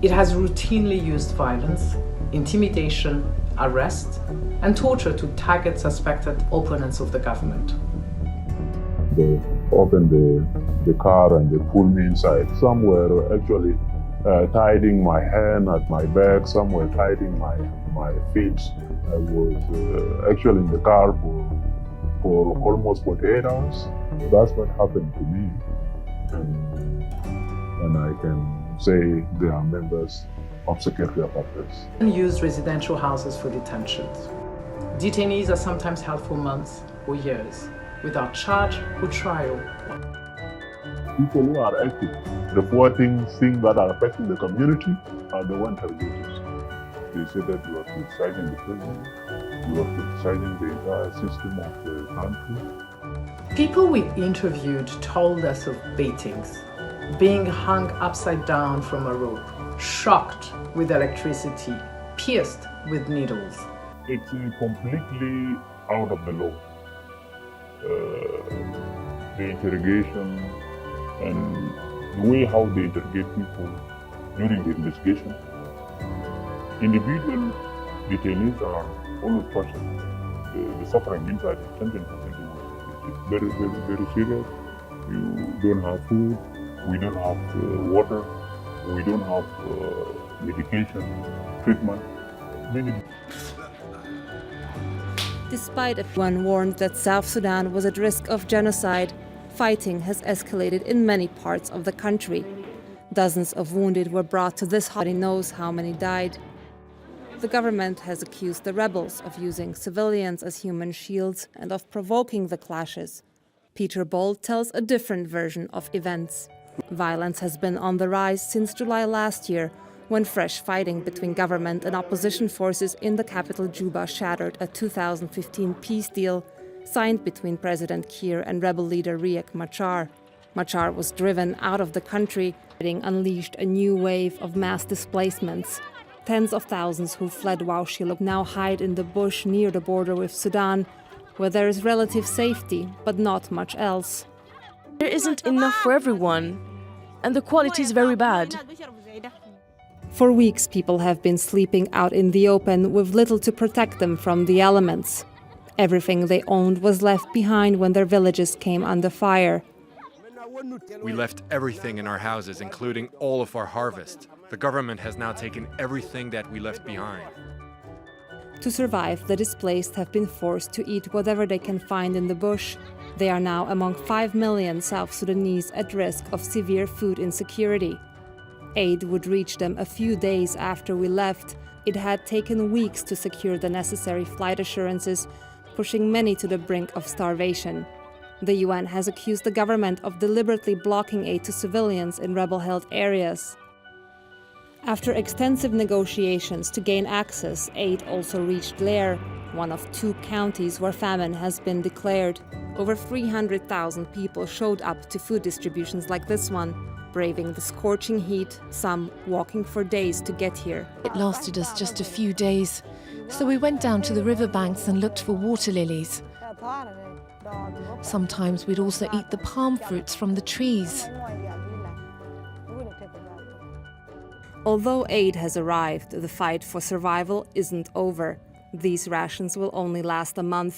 It has routinely used violence, intimidation, arrest, and torture to target suspected opponents of the government. They opened the car and they pulled me inside. Some were actually tidying my hand at my back, some were tidying my feet. I was actually in the car for almost 48 hours. That's what happened to me. And I can say they are members of security apparatus. And used residential houses for detentions. Detainees are sometimes held for months or years without charge or trial. People who are active, reporting things that are affecting the community are the ones targeted. They say that you are criticizing the president, you are criticizing the entire system of the country. People we interviewed told us of beatings, being hung upside down from a rope, shocked with electricity, pierced with needles. It's completely out of the law. The interrogation and the way how they interrogate people during the investigation. Individual detainees are always tortured. The suffering inside the detention facility is very, very, very serious. You don't have food, we don't have water, we don't have medication, treatment. Despite everyone warned that South Sudan was at risk of genocide, fighting has escalated in many parts of the country. Dozens of wounded were brought to this hospital. Nobody knows how many died. The government has accused the rebels of using civilians as human shields and of provoking the clashes. Peter Bold tells a different version of events. Violence has been on the rise since July last year, when fresh fighting between government and opposition forces in the capital Juba shattered a 2015 peace deal signed between President Kiir and rebel leader Riek Machar. Machar was driven out of the country, unleashed a new wave of mass displacements. Tens of thousands who fled Waushiluk now hide in the bush near the border with Sudan, where there is relative safety, but not much else. There isn't enough for everyone, and the quality is very bad. For weeks, people have been sleeping out in the open with little to protect them from the elements. Everything they owned was left behind when their villages came under fire. We left everything in our houses, including all of our harvest. The government has now taken everything that we left behind. To survive, the displaced have been forced to eat whatever they can find in the bush. They are now among 5 million South Sudanese at risk of severe food insecurity. Aid would reach them a few days after we left. It had taken weeks to secure the necessary flight assurances, pushing many to the brink of starvation. The UN has accused the government of deliberately blocking aid to civilians in rebel-held areas. After extensive negotiations to gain access, aid also reached Lair, one of 2 counties where famine has been declared. Over 300,000 people showed up to food distributions like this one, braving the scorching heat, some walking for days to get here. It lasted us just a few days, so we went down to the riverbanks and looked for water lilies. Sometimes we'd also eat the palm fruits from the trees. Although aid has arrived, the fight for survival isn't over. These rations will only last a month.